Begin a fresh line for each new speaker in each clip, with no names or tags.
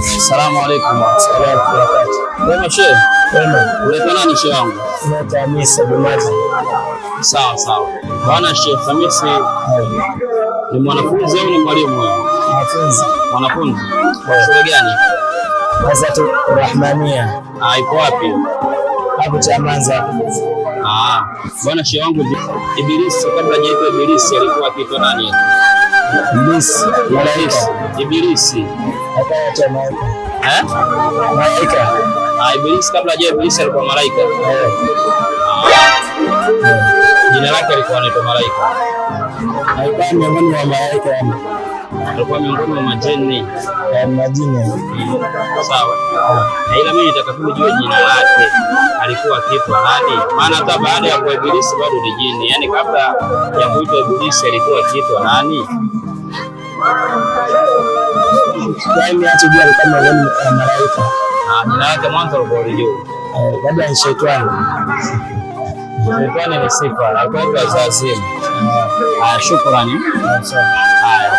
Asalamu alaykum. Wema shehe.
Wema.
Unaitwa nani shehe wangu?
Naitwa Hamisi Abdulmaji.
Sawa sawa. Bwana Sheikh Hamisi ni mwanafunzi au ni mwalimu wewe?
Mwanafunzi.
Mwanafunzi. Shule gani?
Wazatu Rahmania.
Iko wapi?
Hapo Chamanza.
Bwana Sheikh wangu, Ibilisi kabla hajaitwa Ibilisi alikuwa akiitwa nani?
Ibilisi.
Malaika. Ibilisi.
Akaitwa malaika.
Malaika. Ibilisi kabla hajaitwa Ibilisi alikuwa malaika. Jina lake alikuwa anaitwa malaika.
Alikuwa miongoni mwa malaika.
Alikuwa miongoni mwa majini.
Majini.
Sawa. Ila mimi nataka kujua jina lake alikuwa akiitwa nani? Maana hata baada ya kuwa Ibilisi bado ni jini. Yaani kabla ya kuitwa Ibilisi alikuwa akiitwa nani?
Yaani hatujui alikuwa miongoni mwa malaika.
Jina lake mwanzo alikuwa alijua.
Labda ni Shetani.
Shetani ni sifa. Alikuwa anaitwa Azazil. Shukrani. Haya.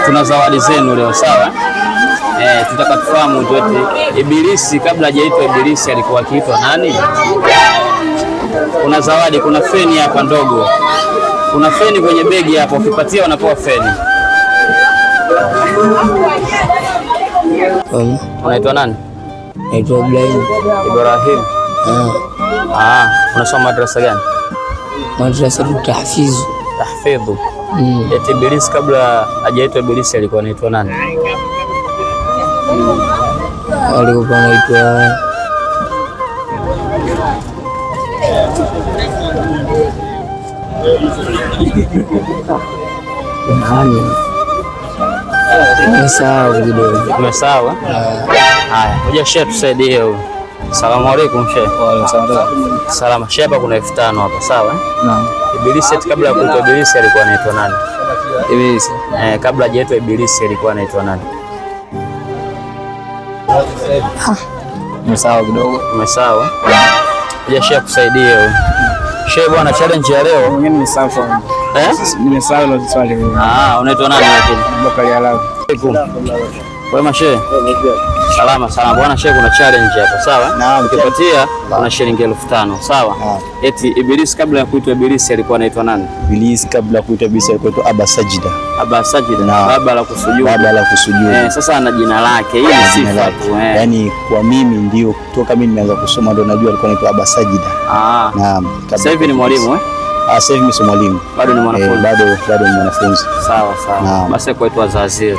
Tuna zawadi zenu leo, sawa? Tutaka tufahamu yote. Ibilisi kabla hajaitwa Ibilisi alikuwa akiitwa nani? Kuna zawadi, kuna feni hapa ndogo. Kuna feni kwenye begi hapo, ukipatia unapewa feni. Unaitwa nani?
Naitwa Ibrahim.
Ibrahim. Unasoma madrasa gani?
Madrasa tahfizu.
Tahfidhu. Eti Ibilisi kabla hajaitwa Ibilisi alikuwa anaitwa nani?
Alikuwa anaitwa
Umesahau? Haya, ngoja shehe tusaidie huyu. Asalamu alaykum shehe.
Wa alaykum salaam.
Salama shehe, hapa kuna 5000 hapa, sawa?
Naam.
Ibilisi kabla ya kuitwa Ibilisi alikuwa anaitwa nani?
Ibilisi.
Kabla hajaitwa Ibilisi alikuwa anaitwa nani?
Umesahau kidogo.
Umesahau? Ngoja shehe kusaidie huyu. Shehe bwana, challenge ya leo
mimi ni safa. Nimesahau ile swali.
Unaitwa nani lakini?
Bakari Alawi.
Wema shehe. Salama sana bwana shehe, kuna challenge hapa, sawa? Ukipatia kuna shilingi 5000, sawa? Eti Ibilisi kabla ya kuitwa Ibilisi alikuwa anaitwa nani?
Ibilisi kabla ya kuitwa Ibilisi alikuwa Aba Sajida.
Aba Sajida, baba la kusujudu.
Baba la kusujudu.
Sasa ana jina lake, hii ni sifa tu.
Yaani kwa mimi ndio kutoka mimi nimeanza kusoma ndio najua alikuwa anaitwa Aba Sajida.
Naam. Sasa hivi ni mwalimu
Sasa hivi mimi si mwalimu.
Bado ni mwanafunzi.
Bado ni mwanafunzi.
Sawa sawa. Basi kuitwa Azazir.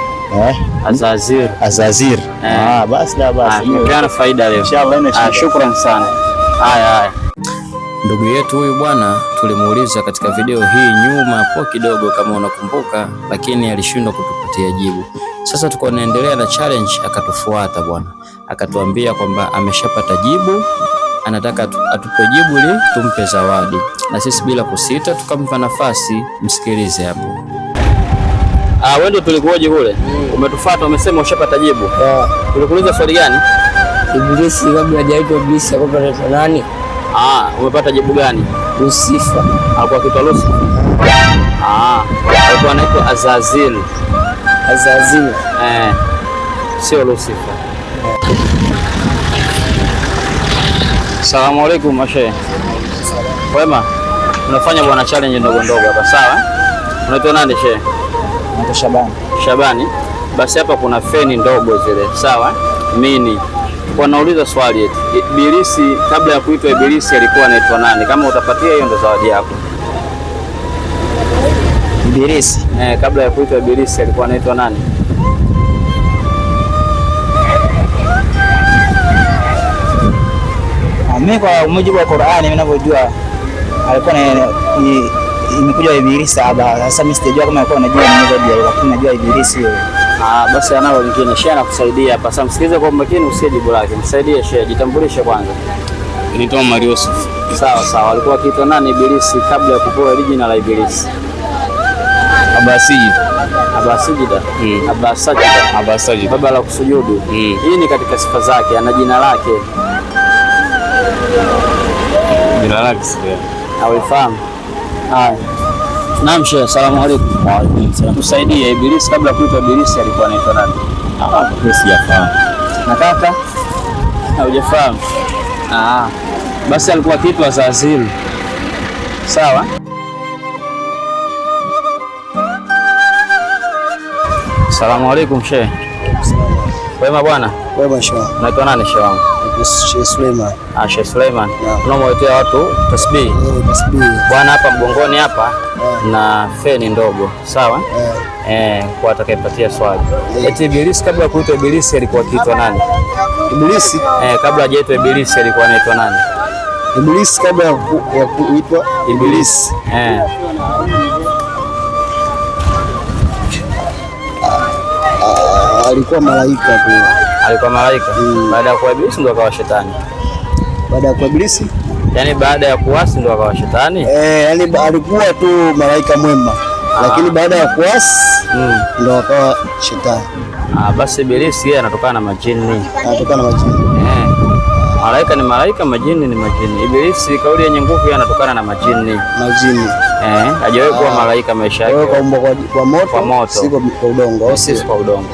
Azazir.
Azazir. Basi basi.
Tumepeana faida leo. Inshallah. Shukrani sana. Haya. Ndugu yetu huyu bwana tulimuuliza katika video hii nyuma hapo kidogo, kama unakumbuka, lakini alishindwa kutupatia jibu. Sasa tuko naendelea na challenge, akatufuata bwana, akatuambia kwamba ameshapata jibu, anataka atupe jibu ili tumpe zawadi, na sisi bila kusita tukampa nafasi. Msikilize hapo. Wewe ndio tulikuoje kule? Umetufuata, umesema ushapata jibu. Tulikuuliza swali gani?
Ibilisi kabla hajaitwa Ibilisi alikuwa anaitwa nani?
Umepata jibu gani?
Lucifer.
Alikuwa akiitwa Lucifer. Alikuwa anaitwa Azazil.
Azazil.
Sio Lucifer. Asalamu alaykum mashe. Wema. Tunafanya bwana challenge ndogo ndogo hapa, sawa? Unaitwa nani shehe?
Naitwa Shabani.
Shabani. Basi hapa kuna feni ndogo zile, sawa? Mini. Kwa nauliza swali eti Ibilisi kabla ya kuitwa Ibilisi alikuwa anaitwa nani? Kama utapatia hiyo ndo zawadi yako.
Ibilisi
kabla ya kuitwa Ibilisi alikuwa anaitwa nani?
Mimi kwa mujibu wa Qur'ani mimi ninavyojua alikuwa imekuja Ibilisi hapa. Sasa mimi sijajua kama alikuwa anajua mmoja, lakini najua Ibilisi yeye.
Basi analo lingine shehe anakusaidia hapa. Sasa msikilize kwa makini, usiye jibu lake. Msaidie shehe, jitambulishe kwanza.
Naitwa Omar Yusuf.
Sawa sawa. Alikuwa akiitwa nani Ibilisi kabla ya kupewa jina la Ibilisi?
Abasijida.
Abasijida. Abasajida.
Abasajida.
Baba la kusujudu. Hii ni katika sifa zake, ana jina lake.
Jina lake sio.
Hauifahamu? Haya. Naam Sheikh, asalamu alaykum.
Wa alaykum salaam.
Tusaidie, Ibilisi kabla ya kuitwa Ibilisi alikuwa anaitwa nani?
Sijafahamu.
Na kaka? Haujafahamu? Basi alikuwa kiitwa Azazil. Sawa? Asalamu alaykum Sheikh. Wema bwana?
Wema Sheikh.
Unaitwa nani Sheikh wangu?
Sheikh Suleiman.
Sheikh Suleiman. Tunamwletea watu tasbih.
Tasbih.
Bwana hapa mgongoni hapa na feni ndogo. Sawa? Kwa atakayepatia swali. Eti Ibilisi kabla ya kuitwa Ibilisi alikuwa kiitwa nani?
Ibilisi?
Kabla hajaitwa Ibilisi alikuwa anaitwa nani?
Ibilisi kabla ya kuitwa Ibilisi. Alikuwa malaika tu.
Alikuwa malaika. Baada ya kuwa Ibilisi ndo akawa shetani.
Baada ya kuwa Ibilisi?
Yaani baada ya kuasi ndo akawa shetani?
Yaani alikuwa tu malaika mwema. Lakini baada ya kuasi ndo akawa shetani.
Basi Ibilisi yeye anatokana na majini.
Anatokana na majini.
Malaika ni malaika, majini ni majini. Ibilisi kauli yenye nguvu yeye anatokana na majini.
Majini.
Hajawahi kuwa malaika maisha yake.
Kaumbwa kwa moto.
Kwa moto.
Si kwa udongo au si
kwa udongo.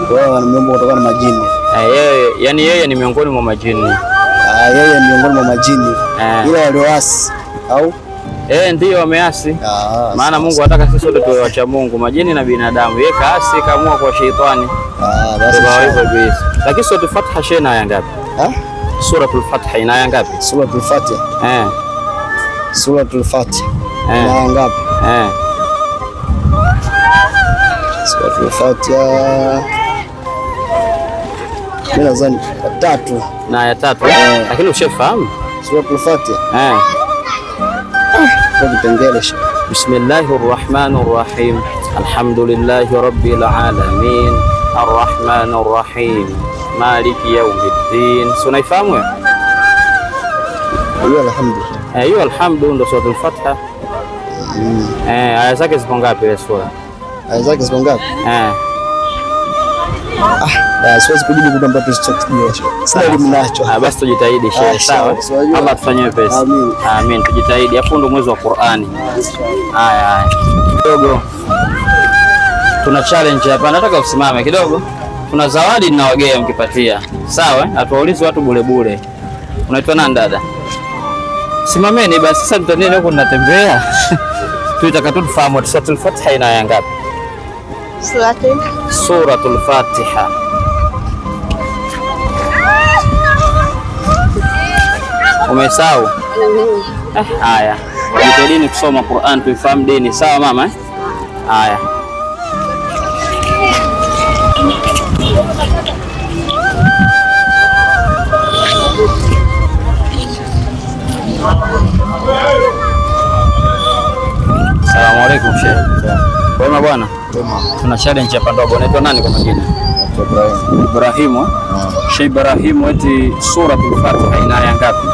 Kwa hiyo ameumbwa kutokana na majini.
Yeye ni miongoni mwa majini.
Yeye ni miongoni mwa majini. Ila walioasi au
ndio wameasi. Maana Mungu anataka sisi sote tuwe wacha Mungu, majini na binadamu. Yeye kaasi kaamua kwa sheitani. Basi hivyo Ibilisi. Lakini sura al-Fatiha shena aya ngapi? Sura al-Fatiha ina aya ngapi?
Sura al-Fatiha. Sura al-Fatiha ina aya ngapi? Sura al-Fatiha mimi nadhani 3.
Na aya 3. Lakini ushafahamu
sura al-Fatiha?
Bismillahir Rahmanir Rahim. Alhamdulillahi Rabbil Alamin. Arrahmanir Rahim. Maliki Yawmiddin. Unaifahamu wewe? Hiyo alhamdu ndo sura al-Fatiha. Aya zake zipo ngapi ile sura?
Aya zake zipo ngapi? Siwezi kujibu kitu ambacho sichokijua. Sina elimu nacho.
Basi tujitahidi Sheikh, sawa? Allah tufanyie pesa. Amin. Tujitahidi. Hapo ndo mwezi wa Qur'ani. Haya. Kidogo. Tuna challenge hapa. Nataka usimame kidogo. Kuna zawadi ninawagea mkipatia. Sawa? Hatuwaulizi watu bure bure. Unaitwa nani dada? Simameni basi, sasa tutanene huko tunatembea. Tunataka tufahamu Suratul Fatiha ina aya ngapi? Suratul Fatiha. Umesahau? Haya. Jitahidini kusoma Qur'an tuifahamu dini. Sawa mama? Haya. Asalamu alaykum Sheikh. Wema bwana? Tuna challenge hapa ndogo. Unaitwa nani kwa majina? Ibrahim. Sheikh Ibrahim, eti Suratul Fatiha ina aya ngapi?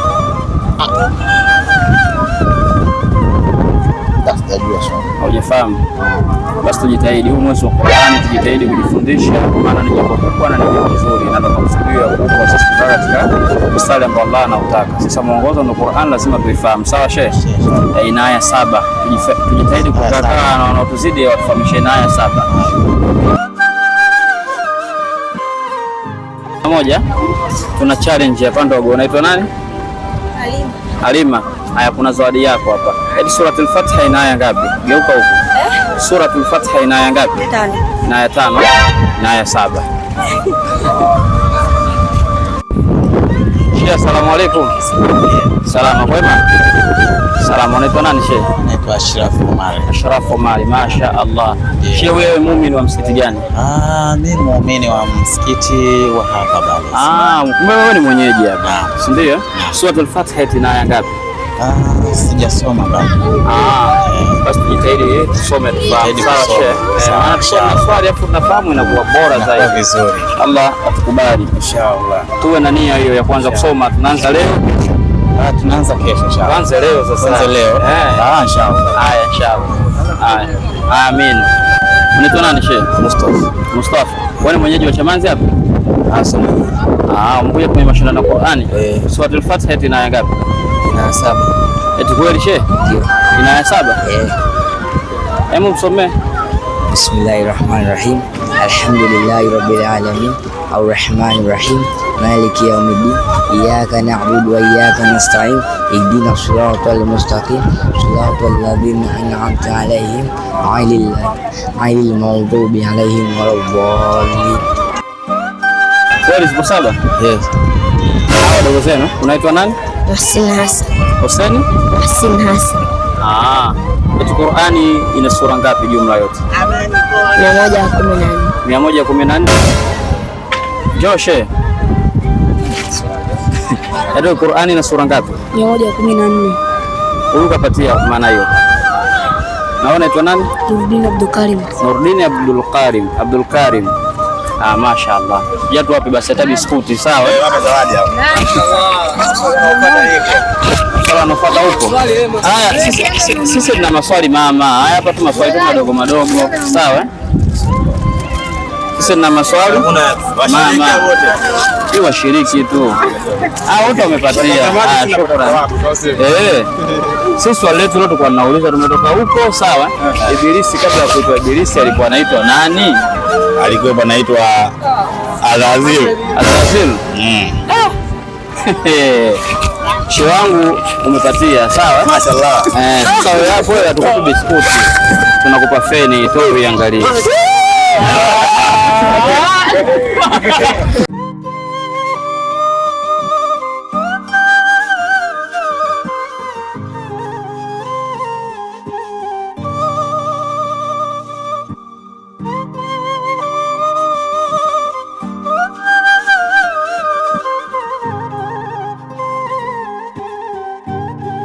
Haujafahamu? Basi tujitahidi, huu mwezi wa Qur'ani tujitahidi kujifundisha, maana ni jambo kubwa na ni jambo zuri, na tunakusudia kwa sisi katika mstari ambao Allah anautaka. Sasa mwongozo wa Qur'an lazima tuifahamu. Sawa Sheikh? Ina aya 7. Tujitahidi kukaa na wanaotuzidi watufahamishe ina aya 7. Moja, tuna challenge hapa ndogo. Unaitwa nani? Halima. Haya, kuna zawadi yako hapa. Eti Suratul Fatiha ina aya ngapi? Geuka huko. Suratul Fatiha ina aya ngapi? 5. Ina aya 5 na aya 7. Sheikh, asalamu alaykum. Salama kwema? Salama. Unaitwa nani Sheikh?
Naitwa Ashraf Omar.
Ashraf Omar, masha Allah. Sheikh, wewe muumini wa msikiti gani?
Mimi muumini wa msikiti wa hapa Bali.
Kumbe wewe ni mwenyeji hapa. Si ndio? Suratul Fatiha ina aya ngapi?
Sijasoma bado.
Basi tujitahidi tusome tufahamu. Sawa Sheikh. Maana swali hapo tunafahamu inakuwa bora zaidi.
Vizuri.
Allah atukubali.
Inshallah.
Tuwe na nia hiyo ya kuanza kusoma. Tunaanza leo.
Tunaanza kesho inshallah.
Tuanze leo sasa.
Tuanze leo. Inshallah.
Haya inshallah. Haya. Amin. Unaitwa nani Sheikh?
Mustafa.
Mustafa. Wewe ni mwenyeji wa Chamazi hapa?
Asante.
Umekuja kwenye mashindano ya Qur'ani. Suratul Fatiha ina aya ngapi?
ina 7.
Eti kweli shehe?
Ndio.
Ina 7? Hebu msomee.
Bismillahirrahmanirrahim. Alhamdulillahi rabbil alamin. Arrahmanir rahim. Maliki yawmiddin. Iyyaka na'budu wa iyyaka nasta'in. Ihdinas siratal mustaqim. Siratal ladzina an'amta 'alaihim ghayril maghdubi 'alaihim waladdallin.
Kweli zipo 7?
Yes.
Ndugu zenu, unaitwa nani?
Hussein Hassan.
Hussein?
Hussein Hassan.
Eti Qur'ani ina sura ngapi jumla yote?
114.
114. Joshe. Eti Qur'ani ina sura ngapi?
114.
Huyu kapatia maana hiyo. Naona unaitwa nani?
Nurdin Abdul Karim.
Nurdin Abdul Karim. Mashaallah. Jatu wapi basi hata biskuti sawa?
Wape zawadi hapo.
Sala nafuata huko. Haya sisi tuna maswali mama. Haya hapa tu maswali madogo madogo. Sawa? Sisi tuna maswali mama. Ni washiriki tu. Wote wamepatia. Shukrani. Sisi swali letu leo tulikuwa tunauliza tumetoka huko sawa? Ibilisi kabla ya kuitwa Ibilisi alikuwa anaitwa nani?
Alikuwa anaitwa Azazil.
Azazil. Shehe wangu umepatia sawa?
Mashaallah.
Sasa wewe hapo hatukupi biskuti. Tunakupa feni tu uiangalie.